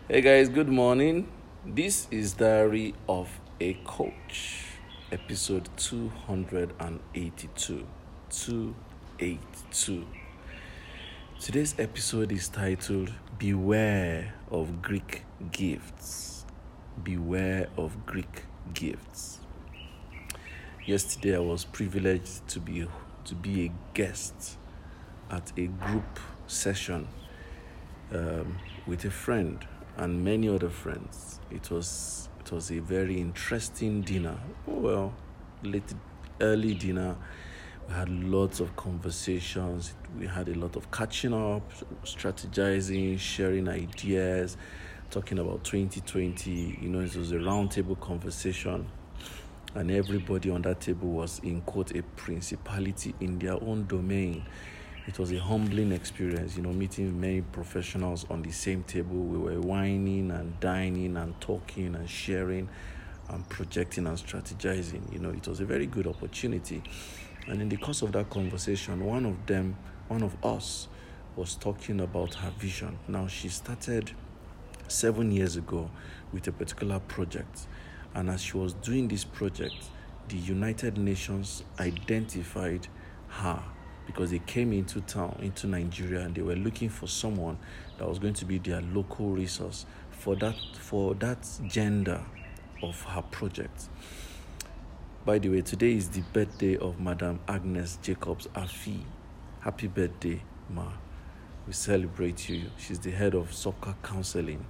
Hey guys, good morning. This is Diary of a Coach, episode 282. 282. Today's episode is titled Beware of Greek Gifts. Beware of Greek Gifts. Yesterday I was privileged to be a guest at a group session with a friend and many other friends. It was a very interesting dinner. Early dinner. We had lots of conversations. We had a lot of catching up, strategizing, sharing ideas, talking about 2020. It was a roundtable conversation, and everybody on that table was, in quote, a principality in their own domain. It was a humbling experience, meeting many professionals on the same table. We were whining and dining and talking and sharing and projecting and strategizing. It was a very good opportunity. And in the course of that conversation, one of us was talking about her vision. Now, she started 7 years ago with a particular project. And as she was doing this project, the United Nations identified her because they came into Nigeria, and they were looking for someone that was going to be their local resource for that gender of her project. By the way, today is the birthday of Madam Agnes Jacobs Afi. Happy birthday, Ma. We celebrate you. She's the head of soccer counseling,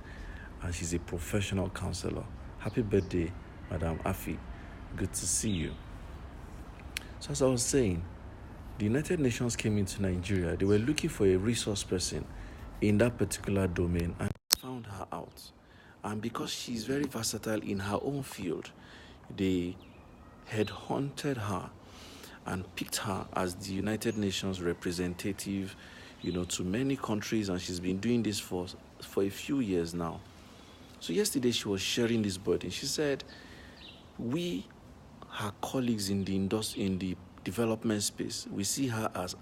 and she's a professional counselor. Happy birthday, Madam Afi. Good to see you. So as I was saying, the United Nations came into Nigeria. They were looking for a resource person in that particular domain and found her out. And because she's very versatile in her own field, they headhunted her and picked her as the United Nations representative, to many countries, and she's been doing this for a few years now. So yesterday she was sharing this burden. She said, we, her colleagues in the development space, we see her as,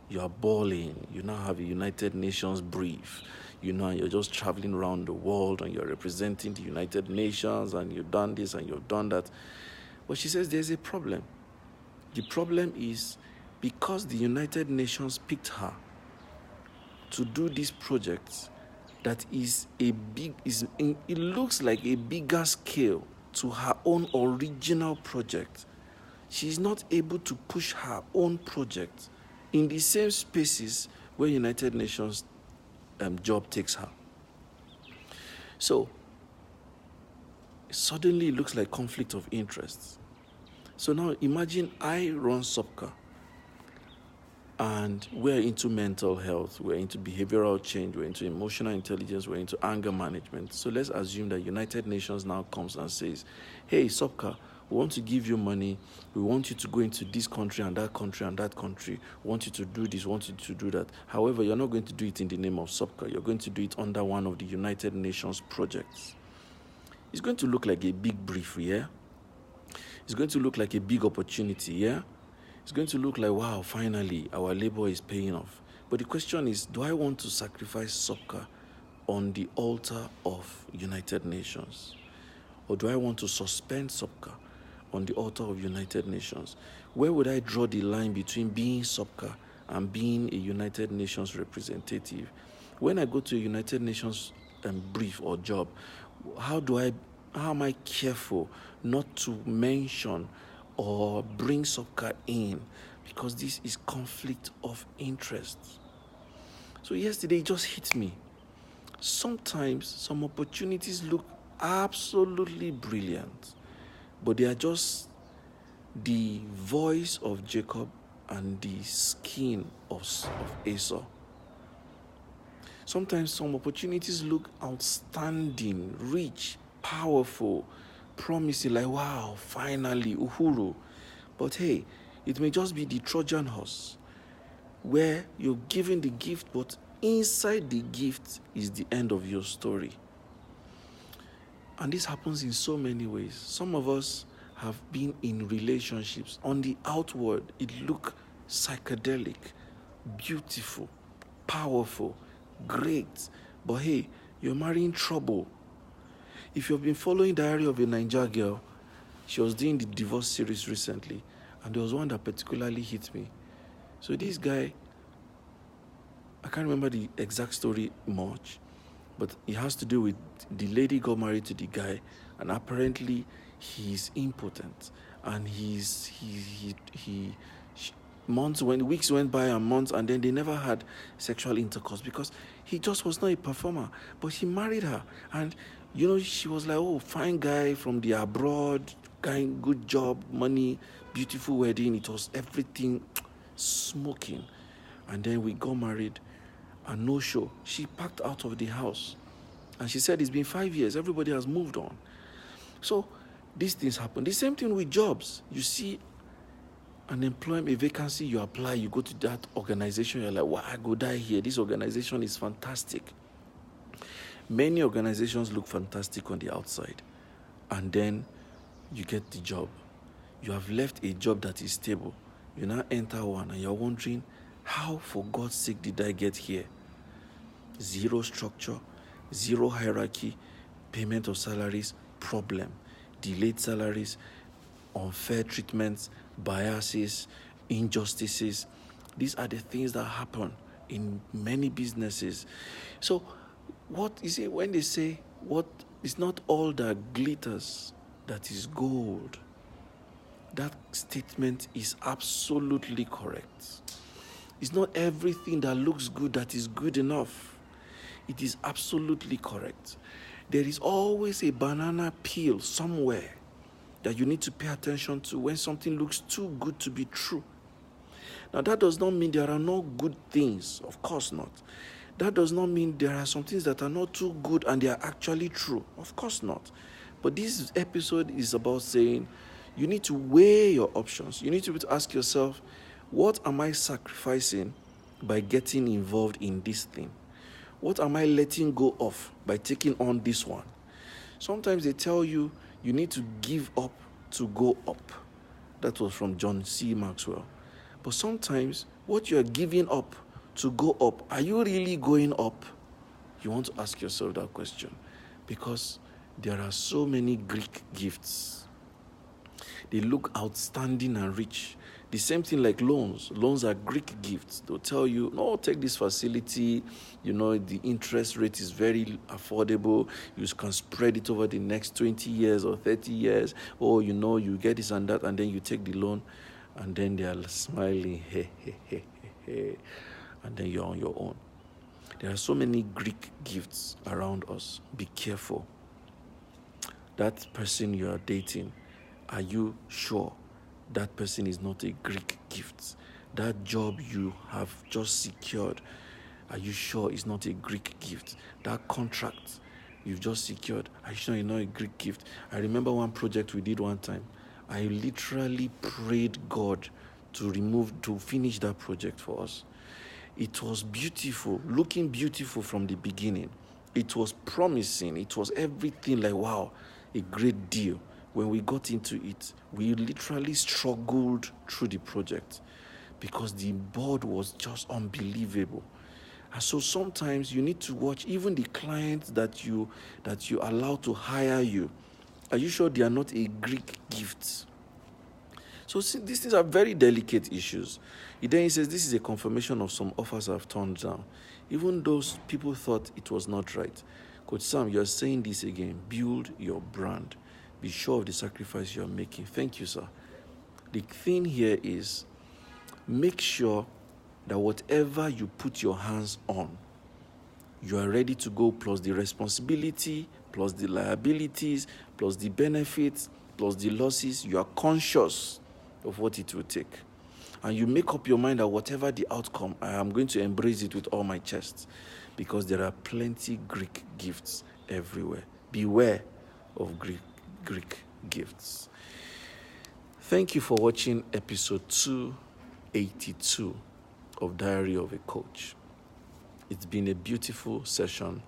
you are balling. You now have a United Nations brief. And you're just traveling around the world and you're representing the United Nations and you've done this and you've done that. But she says there's a problem. The problem is because the United Nations picked her to do this project that is it looks like a bigger scale to her own original project. She's not able to push her own project in the same spaces where United Nations job takes her. So suddenly it looks like conflict of interest. So now imagine I run SOPCA, and we're into mental health, we're into behavioral change, we're into emotional intelligence, we're into anger management. So let's assume that United Nations now comes and says, hey, SOPCA, we want to give you money. We want you to go into this country and that country and that country. We want you to do this, we want you to do that. However, you're not going to do it in the name of SOPCA. You're going to do it under one of the United Nations projects. It's going to look like a big brief, yeah? It's going to look like a big opportunity, yeah? It's going to look like, wow, finally, our labor is paying off. But the question is, do I want to sacrifice SOPCA on the altar of United Nations? Or do I want to suspend SOPCA on the altar of United Nations? Where would I draw the line between being SOPCA and being a United Nations representative? When I go to a United Nations brief or job, how am I careful not to mention or bring SOPCA in, because this is conflict of interest? So yesterday it just hit me. Sometimes some opportunities look absolutely brilliant, but they are just the voice of Jacob and the skin of Esau. Sometimes some opportunities look outstanding, rich, powerful, promising, like, wow, finally, uhuru. But hey, it may just be the Trojan horse, where you're given the gift, but inside the gift is the end of your story. And this happens in so many ways. Some of us have been in relationships. On the outward, it look psychedelic, beautiful, powerful, great. But hey, You're marrying trouble. If you've been following Diary of a Naija Girl, she was doing the divorce series recently, and there was one that particularly hit me. So this guy, I can't remember the exact story much, but it has to do with the lady got married to the guy, and apparently he's impotent, and weeks went by and months, and then they never had sexual intercourse because he just was not a performer. But he married her, and she was like, oh, fine guy from the abroad, guy, good job, money, beautiful wedding. It was everything smoking. And then we got married, and no show. She packed out of the house, and she said it's been 5 years. Everybody has moved on. So these things happen. The same thing with jobs. You see an employment, a vacancy, you apply, you go to that organization, you're like, wow, I go die here. This organization is fantastic. Many organizations look fantastic on the outside, and then you get the job. You have left a job that is stable. You now enter one, and you're wondering, how, for God's sake, did I get here? Zero structure, zero hierarchy, payment of salaries, problem, delayed salaries, unfair treatments, biases, injustices. These are the things that happen in many businesses. So what is it when they say, it's not all that glitters that is gold? That statement is absolutely correct. It's not everything that looks good that is good enough. It is absolutely correct. There is always a banana peel somewhere that you need to pay attention to when something looks too good to be true. Now, that does not mean there are no good things. Of course not. That does not mean there are some things that are not too good and they are actually true. Of course not. But this episode is about saying you need to weigh your options. You need to ask yourself, what am I sacrificing by getting involved in this thing? What am I letting go of by taking on this one? Sometimes they tell you need to give up to go up. That was from John C. Maxwell. But sometimes what you are giving up to go up, are you really going up? You want to ask yourself that question, because there are so many Greek gifts. They look outstanding and rich. The same thing like loans. Loans are Greek gifts. They'll tell you, no, take this facility. The interest rate is very affordable. You can spread it over the next 20 years or 30 years. Or, you get this and that, and then you take the loan, and then they are smiling, and then you're on your own. There are so many Greek gifts around us. Be careful. That person you are dating, are you sure that person is not a Greek gift? That job you have just secured, are you sure it's not a Greek gift? That contract you've just secured, are you sure it's not a Greek gift? I remember one project we did one time. I literally prayed God to finish that project for us. It was beautiful, looking beautiful from the beginning. It was promising. It was everything like, wow, a great deal. When we got into it, we literally struggled through the project because the board was just unbelievable. And so sometimes you need to watch even the clients that you allow to hire you. Are you sure they are not a Greek gift? So these things are very delicate issues. Then he says, this is a confirmation of some offers I've turned down. Even those people thought it was not right. Coach Sam, you're saying this again. Build your brand. Be sure of the sacrifice you're making. Thank you, sir. The thing here is, make sure that whatever you put your hands on, you are ready to go, plus the responsibility, plus the liabilities, plus the benefits, plus the losses. You are conscious of what it will take. And you make up your mind that whatever the outcome, I am going to embrace it with all my chest, because there are plenty Greek gifts everywhere. Beware of Greek gifts. Thank you for watching episode 282 of Diary of a Coach. It's been a beautiful session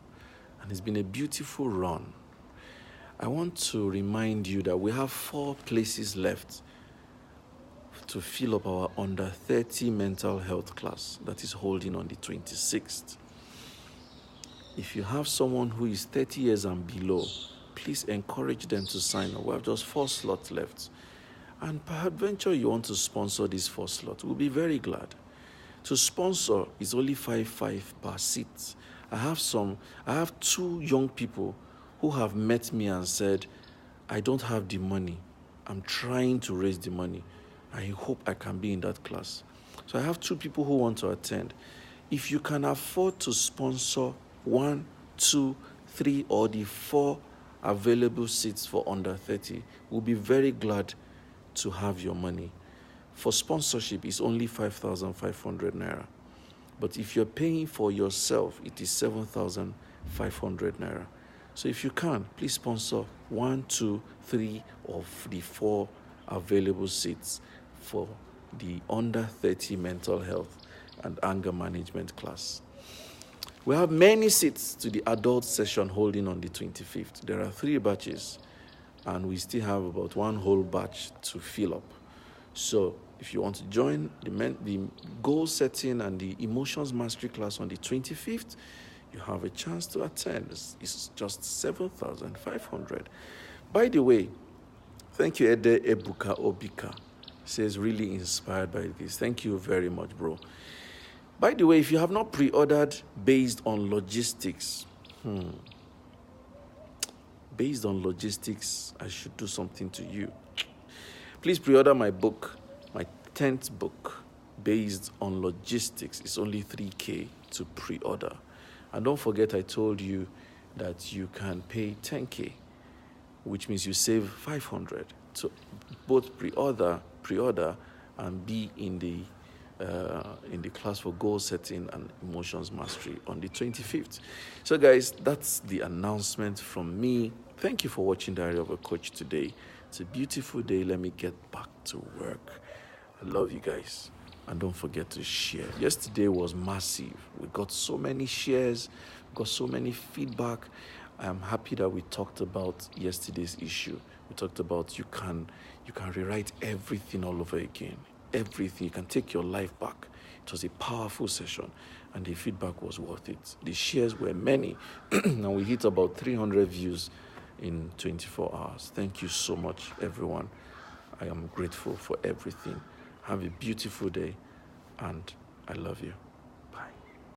and it's been a beautiful run. I want to remind you that we have 4 places left to fill up our under 30 mental health class that is holding on the 26th. If you have someone who is 30 years and below, please encourage them to sign up. We have just 4 slots left. And peradventure you want to sponsor these 4 slots, we'll be very glad. To sponsor is only 5 per seat. I have 2 young people who have met me and said, I don't have the money. I'm trying to raise the money. I hope I can be in that class. So I have 2 people who want to attend. If you can afford to sponsor 1, 2, 3, or the 4 available seats for under 30, we'll be very glad to have your money. For sponsorship, it's only 5,500 naira. But if you're paying for yourself, it is 7,500 naira. So if you can, please sponsor 1, 2, 3 of the 4 available seats for the under 30 mental health and anger management class. We have many seats to the adult session holding on the 25th. There are 3 batches, and we still have about 1 whole batch to fill up. So if you want to join the goal setting and the emotions mastery class on the 25th, you have a chance to attend. It's just 7,500. By the way, thank you, Ede Ebuka Obika. Says really inspired by this. Thank you very much, bro. By the way, if you have not pre-ordered based on logistics, based on logistics, I should do something to you. Please pre-order my book, my 10th book, based on logistics. It's only 3K to pre-order. And don't forget I told you that you can pay 10K, which means you save 500. So both pre-order and be in the class for goal setting and emotions mastery on the 25th. So guys, that's the announcement from me. Thank you for watching Diary of a Coach today. It's a beautiful day. Let me get back to work. I love you guys. And don't forget to share. Yesterday was massive. We got so many shares, got so many feedback. I'm happy that we talked about yesterday's issue. We talked about you can rewrite everything all over again. Everything. You can take your life back. It was a powerful session, and the feedback was worth it. The shares were many, and we hit about 300 views in 24 hours. Thank you so much, everyone. I am grateful for everything. Have a beautiful day, and I love you.